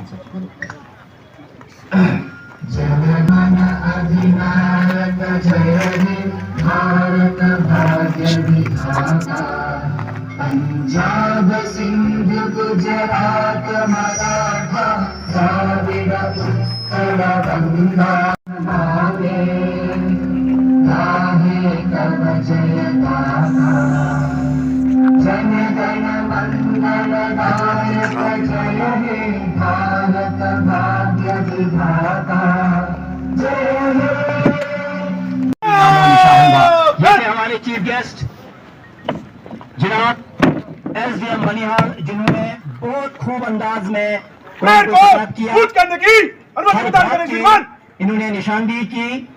जनगण अधिनायक जय हे भारत भाग्य विधाता। पंजाब सिंध गुजरात मराठा द्राविड़ उत्कल गंगा भावे गाहे तव जय गाथा। जनगण मंगल दायक जय हे भारत भाग्य विधाता जय हे। ये हमारे चीफ गेस्ट जनाब SDM बनिहाल, जिन्होंने बहुत खूब अंदाज में किया, करने की अनुमति प्रदान करें श्रीमान। इन्होंने निशानदेही की।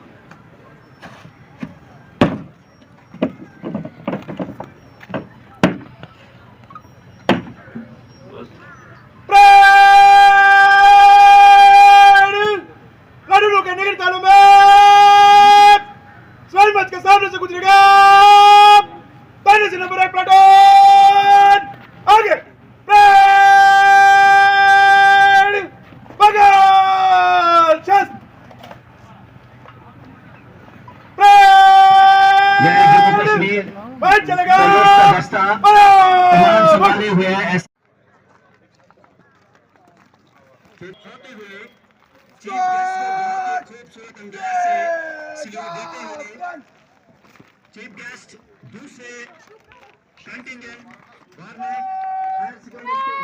के सामने से गुजरेगा पहले से नंबर 1 प्लाटून आगे जम्मू कश्मीर चलेगा संभाले हुए हैं। चीफ गेस्ट दूसरे contingent government higher secondary school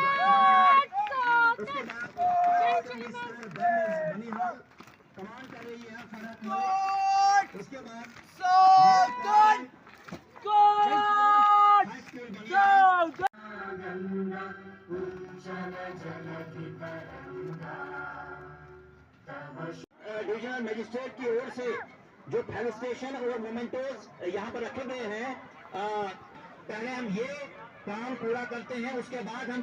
उसके बाद बनिहाल कमान कर रही है फरहत मलिक। उसके बाद डिविजनल मजिस्ट्रेट की ओर से जो फेलिस्टेशन और मोमेंटोज यहाँ पर रखे गए हैं, पहले हम ये काम पूरा करते हैं, उसके बाद हम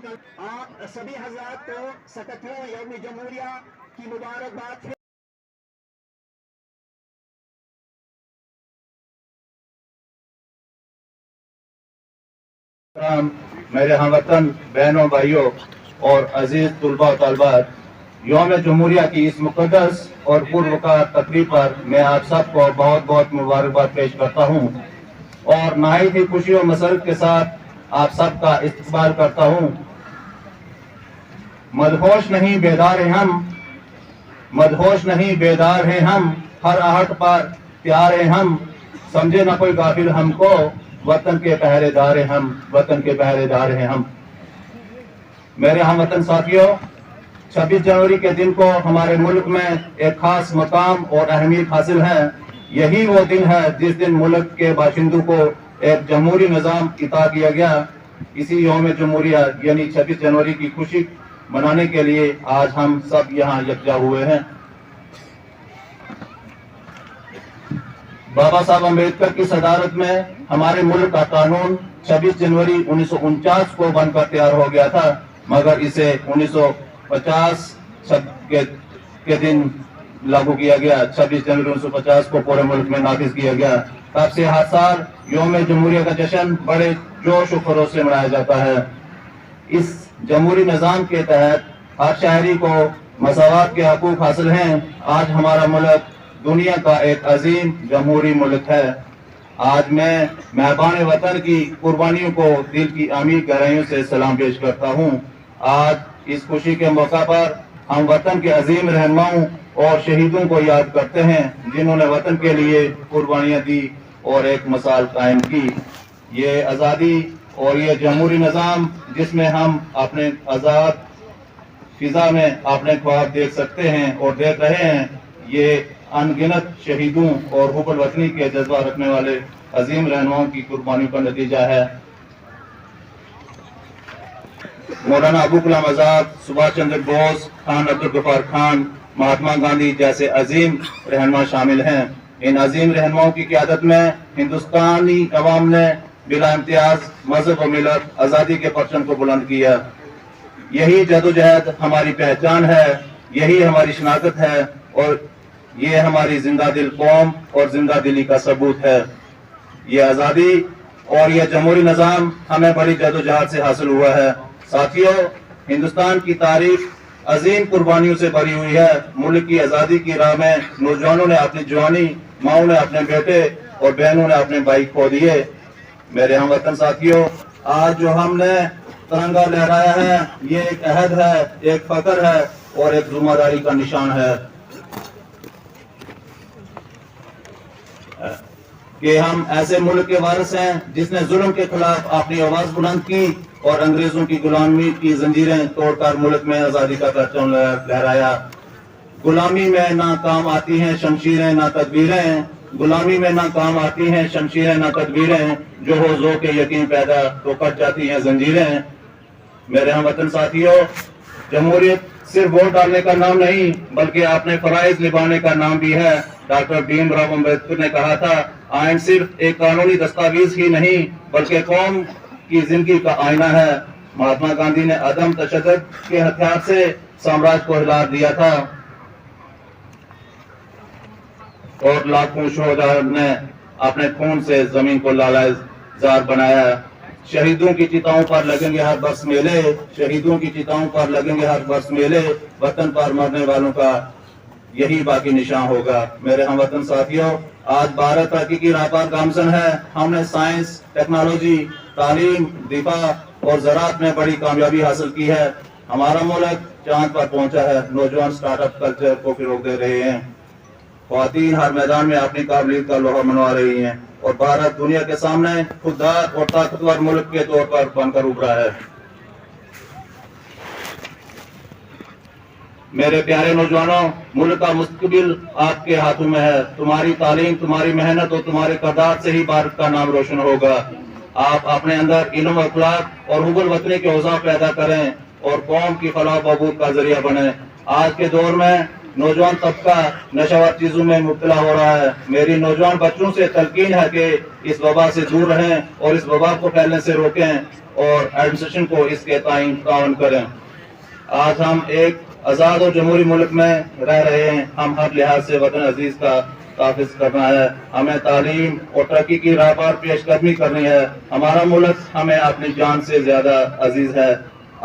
आप सभी हजरात को 77वें यौम जमहूरिया की मुबारकबाद। मेरे हमवतन बहनों भाइयों और अजीज तुलबा तलबात, यौम जमहूरिया की इस मुकद्दस और पुरवकार तकरीब पर मैं आप सबको बहुत बहुत मुबारकबाद पेश करता हूँ और नहायत ही खुशी और मसरत के साथ आप सबका इस्तकबाल करता हूँ। मदहोश नहीं बेदार हैं हम, मदहोश नहीं बेदार हैं हम, हर आहट पर तैयार हैं हम, समझे ना कोई गाफिल हमको, वतन के पहरेदार हैं हम, वतन के पहरेदार हैं हम। मेरे हमवतन साथियों, 26 जनवरी के दिन को हमारे मुल्क में एक खास मकाम और अहमियत हासिल है। यही वो दिन है जिस दिन मुल्क के बाशिंदों को एक जमहूरी निज़ाम इता किया गया। इसी यौम जमहूरिया यानी 26 जनवरी की खुशी मनाने के लिए आज हम सब यहाँ यकजा हुए हैं। बाबा साहब अम्बेडकर की सदारत में हमारे मुल्क का कानून 26 जनवरी 1949 को बनकर तैयार हो गया था, मगर इसे 1950 के दिन लागू किया गया। 26 जनवरी 1950 को पूरे मुल्क में नाफिज किया गया। तब से हर साल यौम जमहूरिया का जश्न बड़े जोश और खरोश से मनाया जाता है। इस जमहूरी निज़ाम के तहत हर शहरी को मसावत के हकूक हासिल हैं। आज हमारा मुल्क दुनिया का एक अजीम जमहूरी मुल्क है। आज मैं महबान वतन की कुर्बानियों को दिल की अमीर गहराइयों से सलाम पेश करता हूँ। आज इस खुशी के मौका पर हम वतन के अजीम रहनुमाओं और शहीदों को याद करते हैं, जिन्होंने वतन के लिए कुर्बानियां दी और एक मिसाल कायम की। ये आज़ादी और ये जमहूरी निज़ाम जिसमें हम अपने आज़ाद फिजा में अपने ख्वाब देख सकते हैं और देख रहे हैं, ये अनगिनत शहीदों और हुब्बुल वतनी के जज्बा रखने वाले अजीम रहनुमाओं की कुर्बानियों का नतीजा है। मौलाना अबू कलाम आजाद, सुभाष चंद्र बोस, खान अब्दुल गफ्फार खान, महात्मा गांधी जैसे अजीम रहनुमा शामिल हैं। इन अजीम रहनुमाओं की क़यादत में हिंदुस्तानी अवाम ने बिला इम्तियाज मजहब और मिलत आज़ादी के परचम को बुलंद किया। यही जदोजहद हमारी पहचान है, यही हमारी शनाख्त है और ये हमारी जिंदा दिल कौम और जिंदा दिली का सबूत है। ये आज़ादी और ये जमहूरी निज़ाम हमें बड़ी जदोजहद से हासिल हुआ है। साथियों, हिंदुस्तान की तारीख अजीम कुर्बानियों से भरी हुई है। मुल्क की आजादी की राह में नौजवानों ने अपनी जवानी, माओ ने अपने बेटे और बहनों ने अपने भाई खो दिए। मेरे हमवतन साथियों, आज जो हमने तिरंगा लहराया है, ये एक अहद है, एक फख्र है और एक जिम्मेदारी का निशान है कि हम ऐसे मुल्क के वारिस हैं जिसने जुल्म के खिलाफ अपनी आवाज बुलंद की और अंग्रेजों की गुलामी की जंजीरें तोड़कर मुल्क में आजादी का परचम लहराया। गुलामी में ना काम आती हैं शमशीरें ना तदबीरें, गुलामी में ना काम आती हैं शमशीरें ना तदबीरें, जो हो जो के यकीन पैदा तो कट जाती हैं जंजीरें। मेरे हमवतन साथियों, जमहूरियत सिर्फ वोट डालने का नाम नहीं बल्कि अपने फराइज निभाने का नाम भी है। डॉक्टर भीमराव अम्बेडकर ने कहा था, आइन सिर्फ एक कानूनी दस्तावेज ही नहीं बल्कि कौम की जिंदगी का आईना है। महात्मा गांधी ने अदम तशद्दुद के हथियार से साम्राज्य को हिला दिया था और लाखों शोहदा ने अपने खून से जमीन को लालाजार बनाया। शहीदों की चिताओं पर लगेंगे हर बरस मेले, शहीदों की चिताओं पर लगेंगे हर बरस मेले, वतन पर मरने वालों का यही बाकी निशान होगा। मेरे हमवतन साथियों, आज भारत तरक्की की राह पर गामजन है। हमने साइंस, टेक्नोलॉजी, तालीम, दिफा और ज़राअत में बड़ी कामयाबी हासिल की है। हमारा मुल्क चांद पर पहुंचा है। नौजवान स्टार्टअप कल्चर को फिरोग दे रहे हैं। ख्वातीन हर मैदान में अपनी काबिलियत का लोहा मनवा रही हैं और भारत दुनिया के सामने खुददार और ताकतवर मुल्क के तौर पर बनकर उभरा है। मेरे प्यारे नौजवानों, मुल्क का मुस्तकबिल आपके हाथों में है। तुम्हारी तालीम, तुम्हारी मेहनत और तुम्हारे किरदार से ही भारत का नाम रोशन होगा। आप अपने अंदर इल्म, अखलाक और हुब्बुल वतनी के औज़ाफ पैदा करें और कौम की फलाह बहबूद का जरिया बने। आज के दौर में नौजवान तबका नशावर चीजों में मुब्तला हो रहा है। मेरी नौजवान बच्चों से तलकीन है कि इस वबा से दूर रहें और इस वबा को फैलने से रोकें और एडमिनिस्ट्रेशन को इसके ताईन ताउन करें। आज हम एक आजाद और जमहूरी मुल्क में रह रहे हैं। हम हर लिहाज से वतन अजीज का ताफ़िज़ करना है। हमें तालीम और तरक्की की राह पर पेशकदमी करनी है। हमारा मुल्क हमें अपनी जान से ज्यादा अजीज है।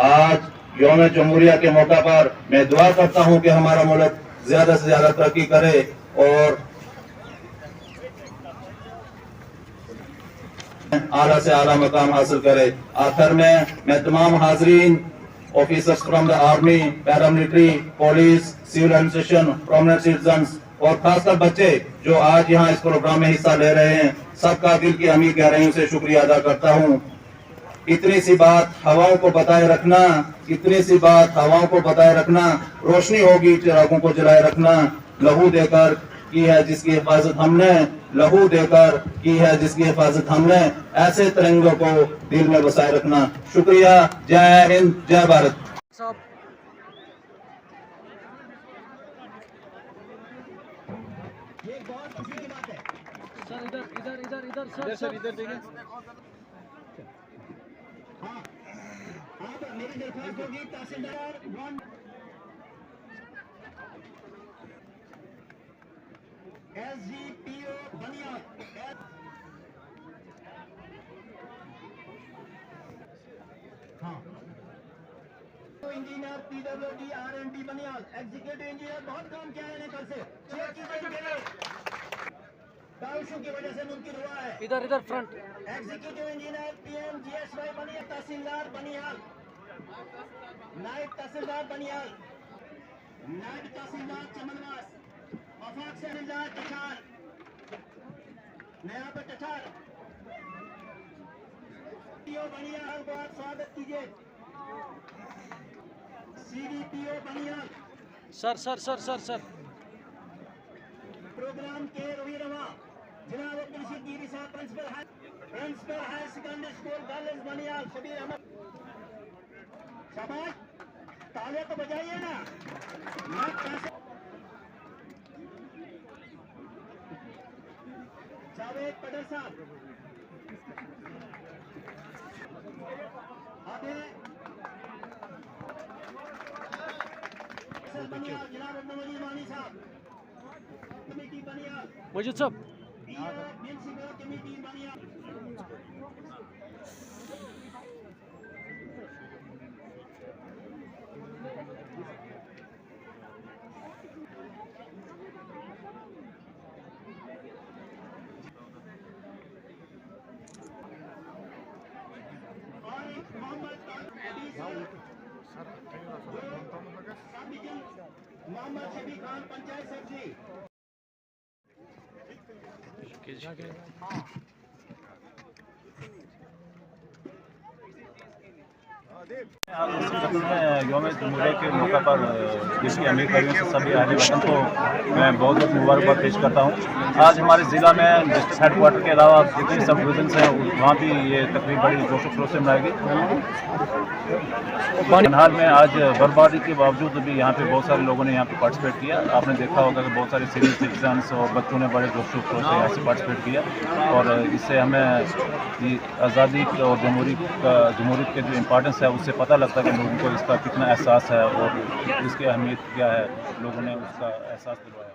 आज यौम जमहूरिया के मौका पर मैं दुआ करता हूं कि हमारा मुल्क ज्यादा से ज्यादा तरक्की करे और आला से आला मकाम हासिल करे। आखिर में मैं तमाम हाजरीन, officers from the army, paramilitary, police, civil administration, prominent citizens और खासकर बच्चे जो आज यहाँ इस प्रोग्राम में हिस्सा ले रहे हैं, सबका दिल की अमीर गहराइयों से शुक्रिया अदा करता हूँ। इतनी सी बात हवाओं को बताए रखना, इतनी सी बात हवाओं को बताए रखना, रोशनी होगी चिरागों को जलाए रखना। लहू देकर की है जिसकी हिफाजत हमने, लहू देकर की है जिसकी हिफाजत हमने, ऐसे तिरंगों को दिल में बसाए रखना। शुक्रिया। जय हिंद, जय भारत। ये एक बहुत खुशी की बात है। सर इधर सर इधर देखिए। हाँ, तो मेरी दरख्वास्त होगी तहसीलदार SGPO बनियाल, हाँ, तो engineer PWD RMD Banihal, executive engineer बहुत काम किया है कल से। 6 चीजें बारिशों की वजह से मुमकिन हुआ है। इधर front. Executive engineer PMGSY Banihal, tehsildar Banihal, नायब तहसीलदार बनियाल, नायब तहसीलदार चमनवास, वफाक तहसीलदार टठार, नया टठार, PO बनियाल को आप स्वागत कीजिए। CDPO बनियाल, सर प्रोग्राम के रवि रवा, जनाब Abdul sahab, principal high secondary school girls Banihal, Shabir Ahmad. शाबाश, तालियां तो बजाइए ना। जावेद पटेल साहब, आगे बनियाल, जनाब अब्दुल वली मानी साहब, कमेटी बनियाल, मौजूद साहब। Municipal committee Banihal. जय सर जी। यौम जमहूरिया के मौका पर देश के अमीर कर्मियों से सभी अहले वतन को मैं बहुत बहुत मुबारकबाद पेश करता हूँ। आज हमारे ज़िला में डिस्ट्रिक्ट हेडक्वार्टर के अलावा जितनी सब डिवीजन हैं वहाँ भी ये तकरीब बड़ी जोश खरोश से मनाएगी। फिलहाल में आज बर्फबारी के बावजूद भी यहाँ पे बहुत सारे लोगों ने यहाँ पे पार्टिसिपेट किया। आपने देखा होगा कि बहुत सारे सीनियर सिटीजन्स और बच्चों ने बड़े जोश खरोश से यहाँ से पार्टिसिपेट किया और इससे हमें आज़ादी और जमहूरियत के जो इम्पोर्टेंस है उससे पता लगता है कि लोगों को इसका कितना एहसास है और इसकी अहमियत क्या है, लोगों ने उसका एहसास दिलवाया।